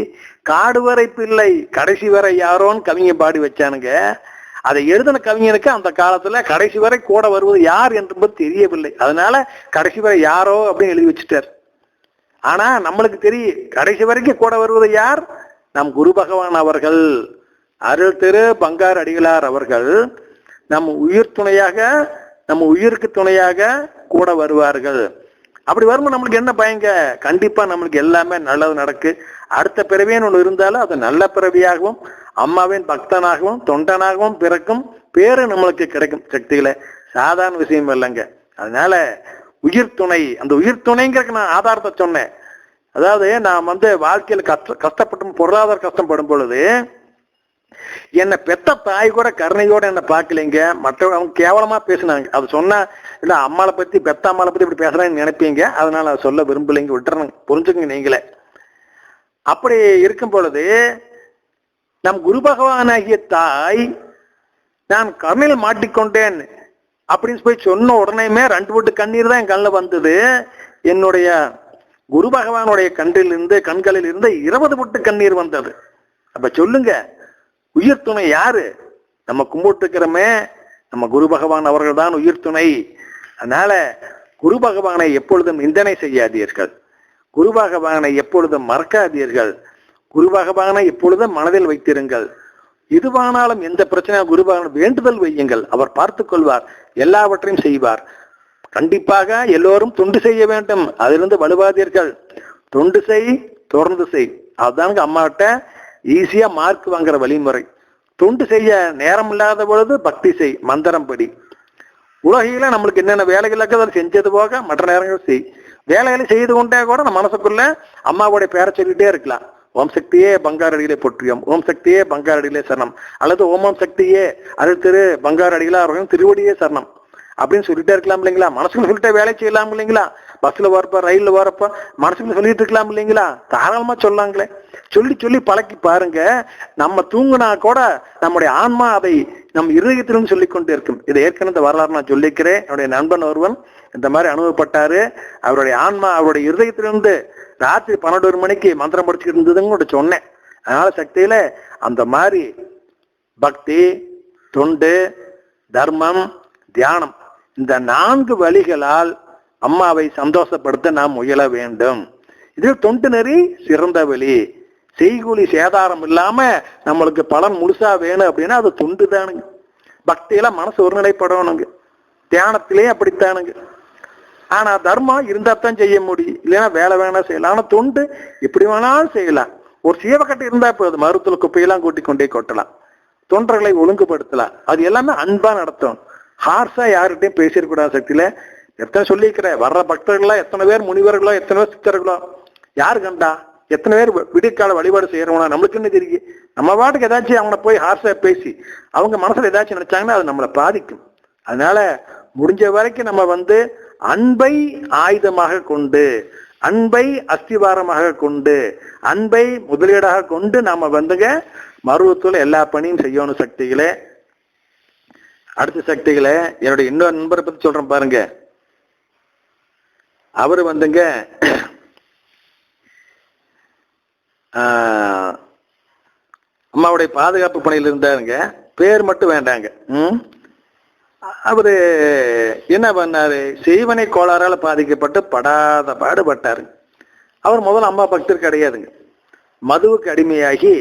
காடு வரை பிள்ளை, கடைசி வரை யாரோன்னு கவிஞன் பாடி வச்சானுங்க. அதை எழுதின கவிஞனுக்கு அந்த காலத்துல கடைசி வரை கூட வருவது யார் என்பது தெரியவில்லை. அதனால கடைசி வரை யாரோ அப்படின்னு எழுதி வச்சுட்டார். ஆனா நம்மளுக்கு தெரியும் கடைசி வரைக்கும் கூட வருவது யார்? நம் குரு பகவான் அவர்கள், அருள் திரு பங்கார் அடிகளார் அவர்கள் நம் உயிர் துணையாக, நம்ம உயிருக்கு துணையாக கூட வருவார்கள். அப்படி வரும்போது நம்மளுக்கு என்ன பயங்க? கண்டிப்பா நம்மளுக்கு எல்லாமே நல்லது நடக்கு. அடுத்த பிறவின்னு ஒண்ணு இருந்தாலும் அது நல்ல பிறவியாகவும் அம்மாவின் பக்தனாகவும் தொண்டனாகவும் பிறக்கும் பேரு நம்மளுக்கு கிடைக்கும். சக்திகளை சாதாரண விஷயம் இல்லைங்க. அதனால உயிர் துணை, அந்த உயிர் துணைங்கிறதுக்கு நான் ஆதாரத்தை சொன்னேன். அதாவது நான் வாழ்க்கையில கஷ்டப்பட்டு பொருளாதார கஷ்டப்படும் பொழுது என்னை பெத்த தாய் கூட கருணையோட என்னை பார்க்கலைங்க. மற்றவங்க அவங்க கேவலமா பேசினாங்க. அது சொன்னா இல்ல அம்மாவை பத்தி, பெத்த அம்மாவை பத்தி இப்படி பேசுறாங்கன்னு நினைப்பீங்க. அதனால அதை சொல்ல விரும்பலைங்க, விட்டுறேன், புரிஞ்சுக்குங்க நீங்களே. அப்படி இருக்கும் பொழுது நம் குரு பகவானாகிய தாய் நான் கருணையில் மாட்டிக்கொண்டேன் அப்படின்னு போய் சொன்ன உடனேயுமே 2 வீட்டு கண்ணீர் தான் என் கண்ணில் வந்தது. என்னுடைய குரு பகவானுடைய கண்களில் இருந்து 20 வீட்டு கண்ணீர் வந்தது. அப்ப சொல்லுங்க, உயிர் துணை யாரு? நம்ம கும்பிட்டுக்கிறோமே நம்ம குரு பகவான் அவர்கள் தான் உயிர் துணை. அதனால குரு பகவானை எப்பொழுதும் நிந்தனை செய்யாதீர்கள், குரு பகவானை எப்பொழுதும் மறக்காதீர்கள், குரு பகவானை எப்பொழுதும் மனதில் வைத்திருங்கள். எதுவானாலும் எந்த பிரச்சனையும் குரு பகவான் வேண்டுதல் வையுங்கள், அவர் பார்த்துக் கொள்வார், எல்லாவற்றையும் செய்வார். கண்டிப்பாக எல்லோரும் தொண்டு செய்ய வேண்டும், அதிலிருந்து வலுவாதீர்கள். தொண்டு செய், தொடர்ந்து செய், அதுதாங்க அம்மாட்ட ஈஸியா மார்க் வாங்குற வழிமுறை. தொண்டு செய்ய நேரம் இல்லாத பொழுது பக்தி செய், மந்திரம் படி. உலகையில நம்மளுக்கு என்னென்ன வேலைகள் அதை செஞ்சது போக மற்ற நேரங்கள் செய். வேலைகளை செய்து கொண்டே கூட நம்ம மனசுக்குள்ள அம்மாவுடைய பேரை சொல்லிட்டே இருக்கலாம். ஓம் சக்தியே பங்காரடிகளே போற்றியோம், ஓம் சக்தியே பங்காரடிகளே சரணம், அல்லது ஓம் சக்தியே அருள் திரு பங்காரடிகளா அவர்களும் திருவடியே சரணம் அப்படின்னு சொல்லிட்டே இருக்கலாம் இல்லைங்களா? மனசுக்குள்ள சொல்லிட்டே வேலை செய்யலாம் இல்லைங்களா? பஸ்ல வரப்ப, ரயில்ல வரப்ப மனசுக்குள்ள சொல்லிட்டு இருக்கலாம் இல்லைங்களா? தாராளமா சொல்லாங்களே. சொல்லி சொல்லி பழக்கி பாருங்க. நம்ம தூங்குனா கூட நம்முடைய ஆன்மா அதை நம் இருதயத்திலிருந்து சொல்லி கொண்டு இருக்கும். இதை ஏற்கனவே இந்த வரலாறு நான் சொல்லிக்கிறேன். என்னுடைய நண்பன் ஒருவன் இந்த மாதிரி அனுபவப்பட்டாரு. அவருடைய ஆன்மா அவருடைய இருதயத்திலிருந்து ராத்திரி 12 மணிக்கு மந்திரம் படிச்சுக்கிட்டு இருந்ததுன்னு சொன்னேன். அதனால சக்தியில அந்த மாதிரி பக்தி, தொண்டு, தர்மம், தியானம், இந்த 4 வழிகளால் அம்மாவை சந்தோஷப்படுத்த நாம் முயல வேண்டும். இதில் தொண்டு நெறி சிறந்த வழி. செய்கூலி சேதாரம் இல்லாம நம்மளுக்கு பலன் முழுசா வேணும் அப்படின்னா அது தொண்டு தானுங்க. பக்தியில மனசு ஒருநிலைப்படணுங்க, தியானத்திலே அப்படித்தானுங்க. ஆனா தர்மம் இருந்தா தான் செய்ய முடியும், இல்லைன்னா வேலை வேணா செய்யலாம். ஆனா தொண்டு எப்படி வேணாலும் செய்யலாம். ஒரு சீவக்கட்டை இருந்தா போதும், மருத்துவ குப்பையெல்லாம் கூட்டி கொண்டே கொட்டலாம், தொண்டர்களை ஒழுங்குபடுத்தலாம். அது எல்லாமே அன்பா நடத்தும். ஹார்ஸா யாருகிட்டையும் பேசிடக்கூடாது. சக்தியில எத்தனை சொல்லியிருக்கிறேன், வர்ற பக்தர்களா எத்தனை பேர் முனிவர்களோ, எத்தனை பேர் சித்தர்களோ, யாரு கண்டா எத்தனை பேர் விடிக்கால வழிபாடு செய்யறவனா நம்மளுக்கு என்ன தெரியும். நம்ம பாட்டுக்கு ஏதாச்சும் அவனை போய் ஹார்ஸா பேசி அவங்க மனசுல ஏதாச்சும் நினைச்சாங்கன்னா அது நம்மளை பாதிக்கும். அதனால முடிஞ்ச வரைக்கும் நம்ம அன்பை ஆயுதமாக கொண்டு, அன்பை அஸ்திவாரமாக கொண்டு, அன்பை முதலீடாக கொண்டு நாம மருவத்துல எல்லா பணியும் செய்யணும் சக்திகளே. அடுத்த சக்திகளே, என்னுடைய இன்னொரு நண்பரை பத்தி சொல்றேன் பாருங்க. அவரு அம்மாவுடைய பாதுகாப்பு பணியில் இருந்தாருங்க. பேர் மட்டும் வேண்டாங்க. அவரு என்ன பண்ணாரு, செய்வனை கோளாறால பாதிக்கப்பட்டு படாத பாடுபட்டாரு. அவர் முதல்ல அம்மா பக்தர் கிடையாதுங்க, மதுவுக்கு அடிமையாகி.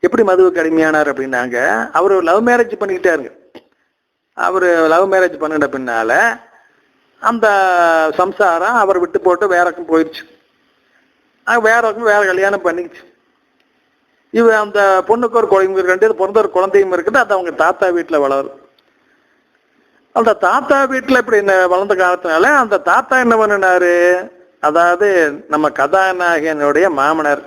எப்படி மதுவுக்கு அடிமையானார் அப்படின்னாங்க, அவரு லவ் மேரேஜ் பண்ணிக்கிட்டாருங்க. அவரு லவ் மேரேஜ் பண்ணிட்ட பின்னால அந்த சம்சாரம் அவர் விட்டு போட்டு வேறக்கும் போயிடுச்சு. வேறக்கும் வேற கல்யாணம் பண்ணிடுச்சு. அந்த பொண்ணுக்கு ஒரு குழந்தை, ரெண்டு பிறந்த ஒரு குழந்தையும் இருக்குது. அது அவங்க தாத்தா வீட்டுல வளரும். அந்த தாத்தா வீட்டுல இப்படி வளர்ந்த காலத்தினால அந்த தாத்தா என்ன பண்ணினாரு, அதாவது நம்ம கதாநாயகனுடைய மாமனார்,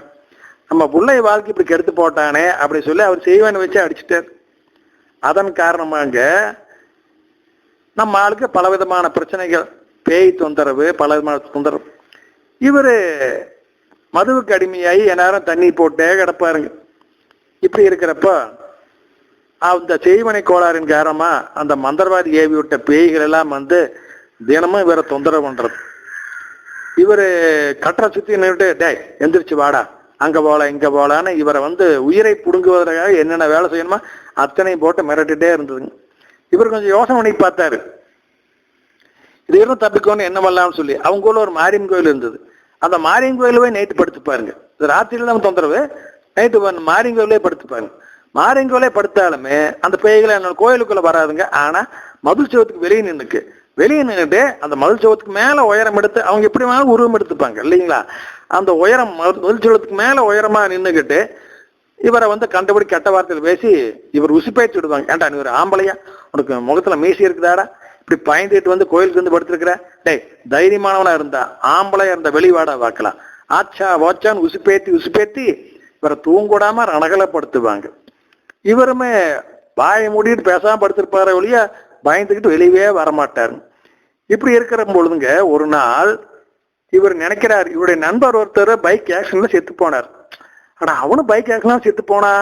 நம்ம பிள்ளை வாழ்க்கை இப்படி கெடுத்து போட்டானே அப்படி சொல்லி அவர் செய்வனை வச்சு அடிச்சுட்டார். அதன் காரணமாக நம்ம ஆளுக்கு பலவிதமான பிரச்சனைகள், பேய் தொந்தரவு, பல விதமான தொந்தரவு. இவரு மதுவுக்கு அடிமையாகி எல்லாரும் தண்ணி போட்டே கிடப்பாருங்க. இப்படி இருக்கிறப்ப அந்த செய்வனை கோளாறின் காரணமா அந்த மந்திரவாதி ஏவி விட்ட பேய்கள் எல்லாம் தினமும் இவரை தொந்தரவு பண்றது. இவரு கட்டரை சுத்தி நின்றுட்டு, டேய் எந்திரிச்சு வாடா, அங்க போல இங்க போலான்னு இவரை உயிரை புடுங்குவதற்காக என்னென்ன வேலை செய்யணுமா அத்தனை போட்டு மிரட்டிட்டே இருந்ததுங்க. இவர் கொஞ்சம் யோசனை பண்ணி பார்த்தாரு, இது இன்னும் தப்பிக்கோன்னு என்ன பண்ணலாம்னு சொல்லி. அவங்க ஊர்ல ஒரு மாரியம்மன் கோயில் இருந்தது. அந்த மாரியம்மன் கோயிலவே நைட்டு படுத்து பாருங்க. ராத்திரியில தான் தொந்தரவு, நைட்டு மாரியம்மன் கோயிலே படுத்து பாருங்க. மாரியம்மன் கோயிலே படுத்தாலுமே அந்த பேய்களை என்னோட கோயிலுக்குள்ள வராதுங்க. ஆனா மதுள் சவத்துக்கு வெளியே நின்றுட்டு அந்த மதுள் சவத்துக்கு மேல உயரம் எடுத்து அவங்க எப்படி வேணாலும் உருவம் எடுத்துப்பாங்க இல்லைங்களா. அந்த உயரம் மதுள் சவத்துக்கு மேல உயரமா நின்றுகிட்டு இவரை கண்டபடி கெட்ட வார்த்தையில் பேசி இவர் உசுப்பேச்சு விடுவாங்க. ஏன்டா நீ ஒரு ஆம்பளையா, உனக்கு முகத்துல மீசி இருக்குதாடா, இப்படி பயந்துட்டு கோயிலுக்கு படுத்திருக்கிற, டேய் தைரியமானவனா இருந்தா ஆம்பளையா இருந்த வெளிவாடா வாக்கலாம், ஆச்சா வாச்சான்னு உசுப்பேத்தி இவரை தூங்கூடாம ரணகலப்படுத்துவாங்க. இவருமே வாயை மூடிட்டு பேசாம படுத்திருப்பாரு ஒழிய பயந்துக்கிட்டு வெளியவே வரமாட்டாரு. இப்படி இருக்கிற பொழுதுங்க ஒரு நாள் இவர் நினைக்கிறார், இவருடைய நண்பர் ஒருத்தர் பைக் ஆக்சிடென்ட்ல செத்து போனார். ஆனா அவனும் பைக் ஆக்சிடென்ட் செத்து போனா,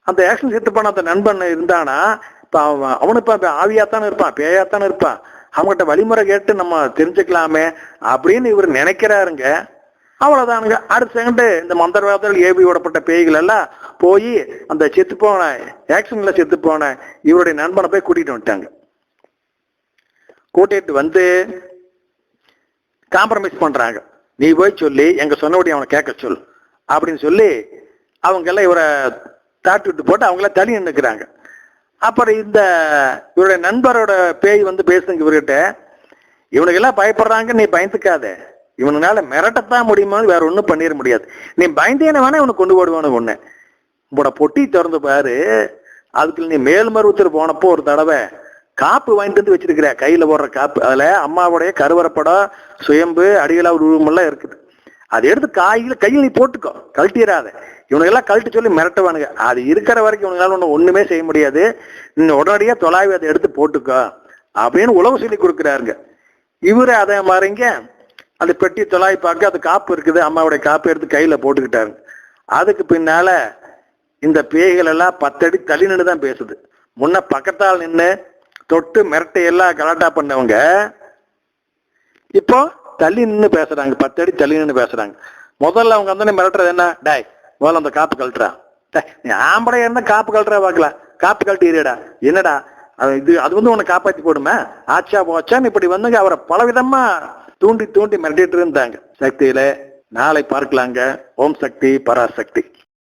அந்த ஆக்சிடென்ட் செத்து போன அந்த நண்பன் இருந்தானா இப்ப அவனு இப்ப ஆவியாத்தானே இருப்பான், பேயாத்தானே இருப்பான், அவங்ககிட்ட வழிமுறை கேட்டு நம்ம தெரிஞ்சுக்கலாமே அப்படின்னு இவர் நினைக்கிறாருங்க. அவ்வளவுதானுங்க. அடுத்த செகண்ட் இந்த மந்திரவாதத்தில் ஏவி விடப்பட்ட பேய்கள் எல்லாம் போய் அந்த செத்து போன ஆக்சிடென்ட்ல செத்து போன இவருடைய நண்பனை போய் கூட்டிட்டு வந்துட்டாங்க. கூட்டிட்டு காம்ப்ரமைஸ் பண்றாங்க. நீ போய் சொல்லி எங்க சொன்னபடி அவனை கேட்க சொல் அப்படின்னு சொல்லி அவங்க எல்லாம் இவரை தாட்டி விட்டு போட்டு அவங்கள தள்ளி நின்னுக்கிறாங்க. அப்புறம் இவருடைய நண்பரோட பேய் பேசுங்க இவர்கிட்ட, இவனுக்கு எல்லாம் பயப்படுறாங்க, நீ பயந்துக்காத, இவனுனால மிரட்டத்தான் முடியுமா, வேற ஒன்றும் பண்ணிட முடியாது, நீ பயந்தேன வேணா இவனுக்கு கொண்டு போடுவானு ஒண்ணு. உங்களோட பொட்டி திறந்து பாரு, அதுக்கு நீ மேல்மருவத்தூர் போனப்போ ஒரு தடவை காப்பு வாங்கிட்டு வச்சிருக்கிற, கையில போடுற காப்பு, அதுல அம்மாவுடைய கருவறப்படம், சுயம்பு, அடிகளா உருவமெல்லாம் இருக்குது. அதை எடுத்து கையில் நீ போட்டுக்கோ, கழட்டிடாத. இவனுக்கெல்லாம் கழட்டி சொல்லி மிரட்டுவானுங்க. அது இருக்கிற வரைக்கும் இவனுங்களால ஒண்ணுமே செய்ய முடியாது, நீ உடனடியா தொலாவி அதை எடுத்து போட்டுக்கோ அப்படின்னு உழவு சொல்லி கொடுக்குறாருங்க. இவரு அதே மாதிரிங்க அந்த பெட்டி தொலாவி பார்க்க அது காப்பு இருக்குது, அம்மாவுடைய காப்பு எடுத்து கையில போட்டுக்கிட்டாருங்க. அதுக்கு பின்னால இந்த பேய்கள் எல்லாம் 10 அடி தள்ளி நின்று தான் பேசுது. முன்ன பக்கத்தால் நின்று தொட்டு மிரட்டை எல்லாம் கலாட்டா பண்ணவங்க இப்போ தள்ளி நின்று பேசுறாங்க, 10 அடி தள்ளி நின்று பேசுறாங்க. முதல்ல அவங்க மிரட்டுறது என்ன, டாய் முதல்ல அந்த காப்பு கழட்டுறா, நீ ஆம்பளையா இருந்தா காப்பு கழட்டுறா பார்க்கலாம், காப்பு கழட்டி ஏறியடா, என்னடா அது உன்னை காப்பாத்தி போடுமே, ஆச்சா போச்சான்னு இப்படி அவரை பலவிதமா தூண்டி மிரட்டிட்டு இருந்தாங்க. சக்தியில நாளை பார்க்கலாங்க. ஓம் சக்தி பராசக்தி.